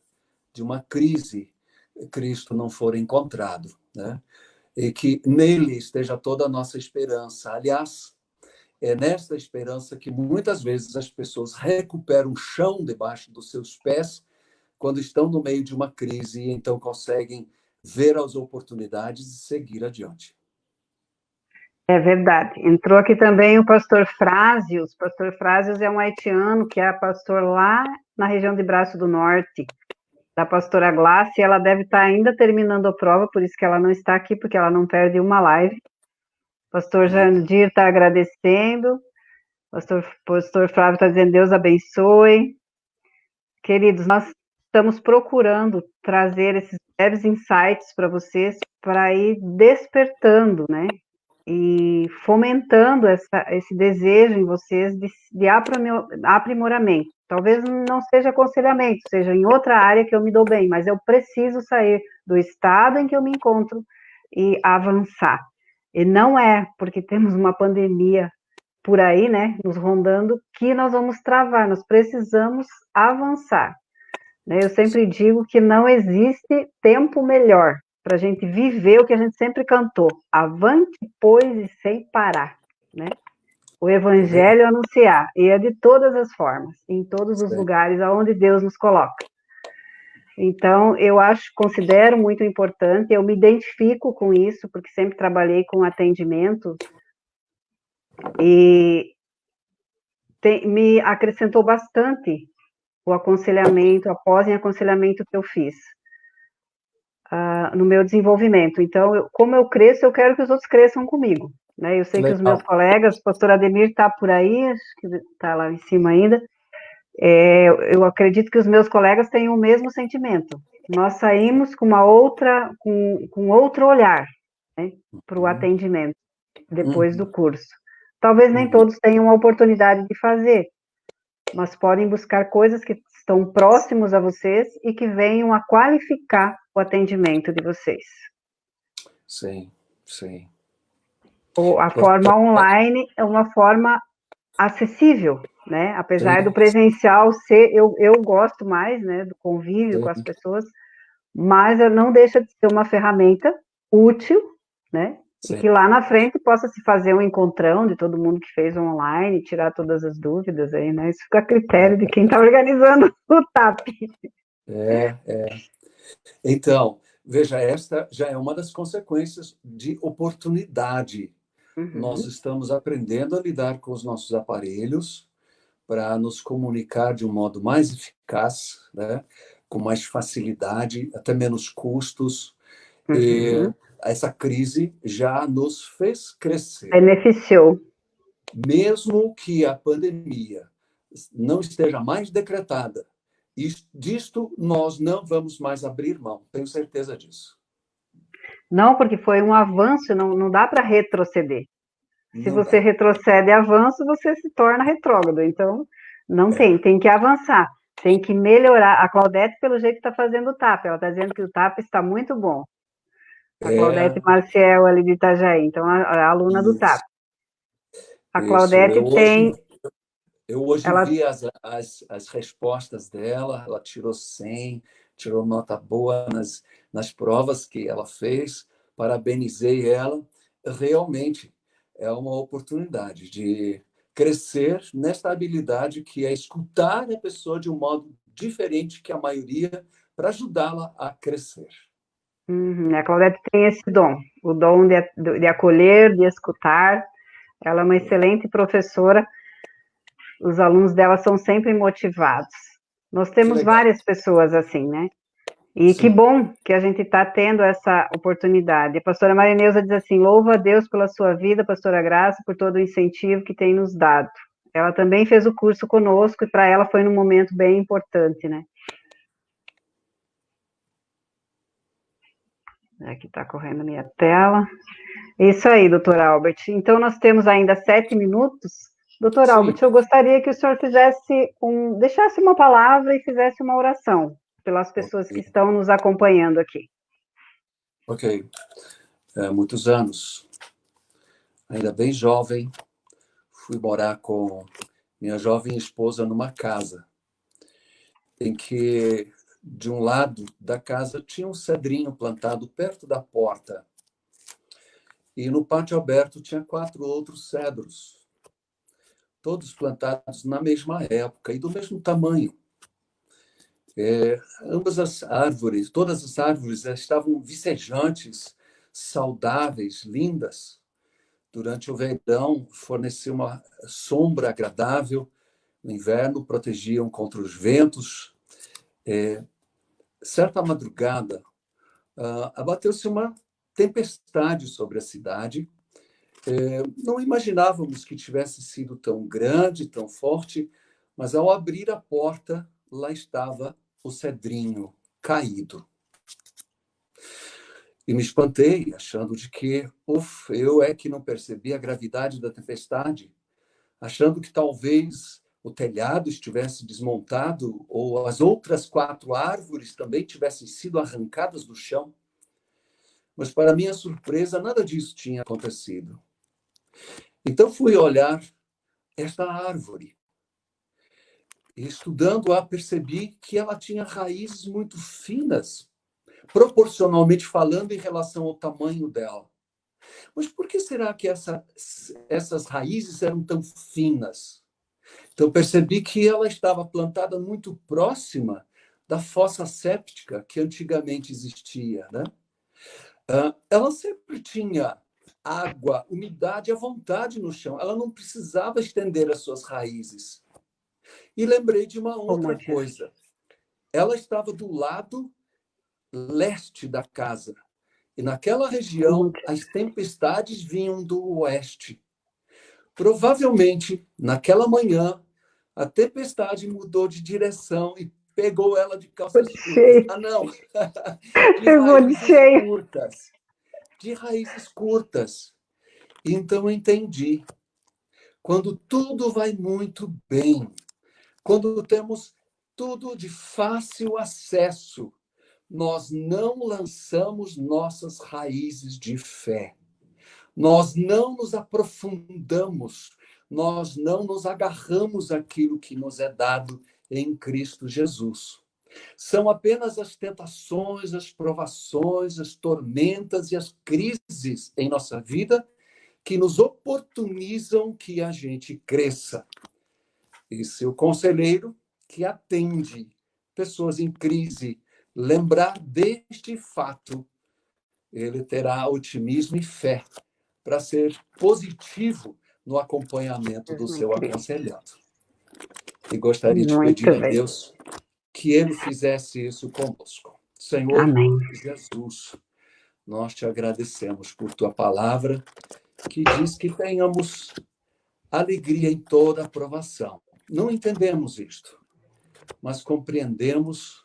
de uma crise, Cristo não for encontrado, né? E que nele esteja toda a nossa esperança. Aliás, é nesta esperança que muitas vezes as pessoas recuperam o chão debaixo dos seus pés quando estão no meio de uma crise e então conseguem ver as oportunidades e seguir adiante. É verdade. Entrou aqui também o pastor Frásios. O pastor Frásios é um haitiano que é pastor lá na região de Braço do Norte, da pastora Glácia. Ela deve estar ainda terminando a prova, por isso que ela não está aqui, porque ela não perde uma live. O pastor Jandir está agradecendo. Pastor Flávio está dizendo Deus abençoe. Queridos, nós estamos procurando trazer esses breves insights para vocês, para ir despertando, né? E fomentando esse desejo em vocês de aprimoramento. Talvez não seja aconselhamento, seja em outra área que eu me dou bem, mas eu preciso sair do estado em que eu me encontro e avançar. E não é porque temos uma pandemia por aí, né, nos rondando, que nós vamos travar, nós precisamos avançar. Eu sempre digo que não existe tempo melhor para a gente viver o que a gente sempre cantou, avante, pois, e sem parar, né? O evangelho anunciar, e é de todas as formas, em todos os lugares aonde Deus nos coloca. Então, eu considero muito importante, eu me identifico com isso, porque sempre trabalhei com atendimento, e me acrescentou bastante o aconselhamento, após em aconselhamento que eu fiz. no meu desenvolvimento. Então, como eu cresço, eu quero que os outros cresçam comigo. Né? Eu sei que os meus Legal. colegas, o pastor Ademir está por aí, acho que está lá em cima ainda, eu acredito que os meus colegas têm o mesmo sentimento. Nós saímos com com outro olhar, né, para o Uhum. atendimento depois do Uhum. curso. Talvez nem Uhum. todos tenham a oportunidade de fazer, mas podem buscar coisas que estão próximos a vocês e que venham a qualificar o atendimento de vocês. Sim, sim. A forma Importante. online é uma forma acessível, né? Apesar do Sim, presencial ser, eu gosto mais, né, do convívio com as sim, pessoas, mas não deixa de ser uma ferramenta útil, né? E sim. que lá na frente possa se fazer um encontrão de todo mundo que fez online, tirar todas as dúvidas aí, né? Isso fica a critério de quem está organizando o TAP. É, é. Então, veja, esta já é uma das consequências de oportunidade. Nós Uhum. estamos aprendendo a lidar com os nossos aparelhos para nos comunicar de um modo mais eficaz, né? Com mais facilidade, até menos custos. E Uhum. essa crise já nos fez crescer. Beneficiou. Mesmo que a pandemia não esteja mais decretada, disto nós não vamos mais abrir mão, tenho certeza disso. Não, porque foi um avanço, não dá para retroceder. Se Não você dá. retrocede avanço, você se torna retrógrado. Então, não É, tem que avançar, tem que melhorar. A Claudete, pelo jeito, está fazendo o TAP, ela está dizendo que o TAP está muito bom. A é Claudete Marcial, ali de Itajaí, então, a aluna do TAP. isso. A Isso. Claudete tem, Eu hoje ela, vi as respostas dela, ela tirou 100, tirou nota boa nas provas que ela fez, parabenizei ela. Realmente é uma oportunidade de crescer nesta habilidade que é escutar a pessoa de um modo diferente que a maioria para ajudá-la a crescer. a Claudete tem esse dom, o dom de acolher, de escutar. Ela é uma excelente professora, os alunos dela são sempre motivados. Nós Que temos legal. várias pessoas assim, né? E que Sim. bom que a gente está tendo essa oportunidade. A pastora Marineuza diz assim: louva a Deus pela sua vida, pastora Graça, por todo o incentivo que tem nos dado. Ela também fez o curso conosco e para ela foi num momento bem importante, né? Aqui está correndo a minha tela. Isso aí, doutor Albert. Então, nós temos ainda 7 minutos. Doutor Albert, Sim. eu gostaria que o senhor deixasse uma palavra e fizesse uma oração pelas Ok. pessoas que estão nos acompanhando aqui. Ok. Muitos anos, ainda bem jovem, fui morar com minha jovem esposa numa casa em que, de um lado da casa, tinha um cedrinho plantado perto da porta. E no pátio aberto tinha 4 outros cedros, todos plantados na mesma época e do mesmo tamanho. Ambas as árvores, todas as árvores estavam vicejantes, saudáveis, lindas. Durante o verão, fornecia uma sombra agradável. No inverno, protegiam contra os ventos. Certa madrugada, abateu-se uma tempestade sobre a cidade. Não imaginávamos que tivesse sido tão grande, tão forte, mas ao abrir a porta, lá estava o cedrinho caído. E me espantei, achando de que, eu é que não percebi a gravidade da tempestade, achando que talvez o telhado estivesse desmontado ou as outras 4 árvores também tivessem sido arrancadas do chão. Mas, para minha surpresa, nada disso tinha acontecido. Então, fui olhar esta árvore. E, estudando-a, percebi que ela tinha raízes muito finas, proporcionalmente falando, em relação ao tamanho dela. Mas por que será que essas raízes eram tão finas? Então, percebi que ela estava plantada muito próxima da fossa séptica que antigamente existia, né? Ela sempre tinha água, umidade à vontade no chão. Ela não precisava estender as suas raízes. E lembrei de uma Como outra adiante? coisa. Ela estava do lado leste da casa. E naquela região, as tempestades vinham do oeste. Provavelmente, naquela manhã, a tempestade mudou de direção e pegou ela de calças curtas. Ah, não! De raízes curtas. De raízes curtas. Então, eu entendi. Quando tudo vai muito bem, quando temos tudo de fácil acesso, nós não lançamos nossas raízes de fé. Nós não nos aprofundamos, nós não nos agarramos àquilo que nos é dado em Cristo Jesus. São apenas as tentações, as provações, as tormentas e as crises em nossa vida que nos oportunizam que a gente cresça. E se o conselheiro que atende pessoas em crise lembrar deste fato, ele terá otimismo e fé para ser positivo no acompanhamento do seu aconselhado. E gostaria de pedir a Deus que ele fizesse isso conosco. Senhor Amém. Jesus, nós te agradecemos por tua palavra, que diz que tenhamos alegria em toda aprovação. Não entendemos isto, mas compreendemos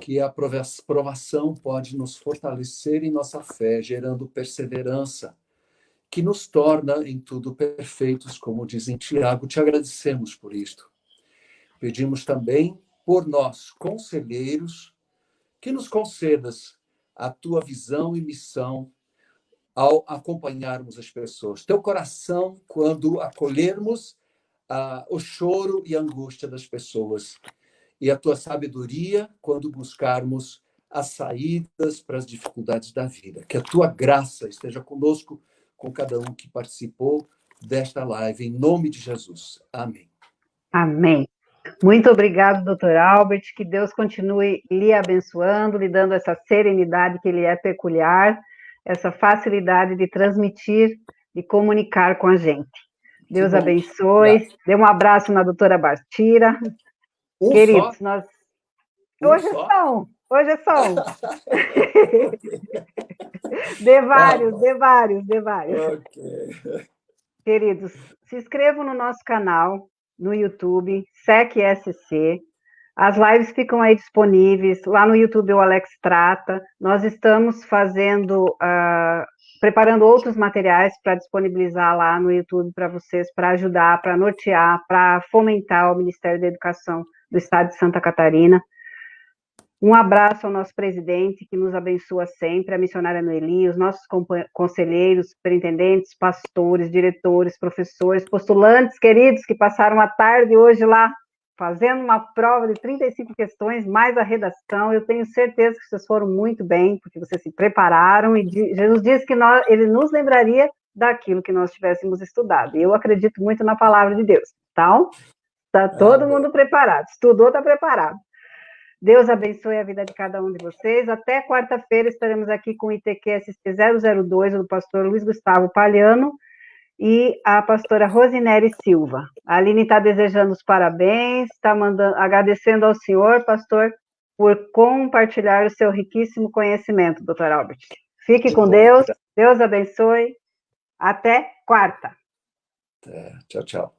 que a provação pode nos fortalecer em nossa fé, gerando perseverança, que nos torna em tudo perfeitos, como diz em Tiago. Te agradecemos por isto. Pedimos também por nós, conselheiros, que nos concedas a tua visão e missão ao acompanharmos as pessoas. Teu coração, quando acolhermos o choro e a angústia das pessoas. E a tua sabedoria, quando buscarmos as saídas para as dificuldades da vida. Que a tua graça esteja conosco, com cada um que participou desta live, em nome de Jesus. Amém. Amém. Muito obrigado, doutor Albert, que Deus continue lhe abençoando, lhe dando essa serenidade que lhe é peculiar, essa facilidade de transmitir, de comunicar com a gente. Deus abençoe. Dê um abraço na doutora Bastira. Queridos, nós... Hoje são. Dê vários. Okay. Queridos, se inscrevam no nosso canal, no YouTube, SEC-SC. As lives ficam aí disponíveis. Lá no YouTube o Alex trata. Nós estamos preparando outros materiais para disponibilizar lá no YouTube para vocês, para ajudar, para nortear, para fomentar o Ministério da Educação do Estado de Santa Catarina. Um abraço ao nosso presidente, que nos abençoa sempre, a missionária Noeli, os nossos conselheiros, superintendentes, pastores, diretores, professores, postulantes queridos que passaram a tarde hoje lá, fazendo uma prova de 35 questões, mais a redação. Eu tenho certeza que vocês foram muito bem, porque vocês se prepararam, e Jesus disse que ele nos lembraria daquilo que nós tivéssemos estudado. E eu acredito muito na palavra de Deus. Então, está todo mundo preparado. Estudou, está preparado. Deus abençoe a vida de cada um de vocês. Até quarta-feira estaremos aqui com o ITQ-SC 002, do pastor Luiz Gustavo Palhano e a pastora Rosinere Silva. A Aline está desejando os parabéns, está agradecendo ao senhor, pastor, por compartilhar o seu riquíssimo conhecimento, doutor Albert. Fique com Deus, Deus abençoe. Até quarta. Tchau, tchau.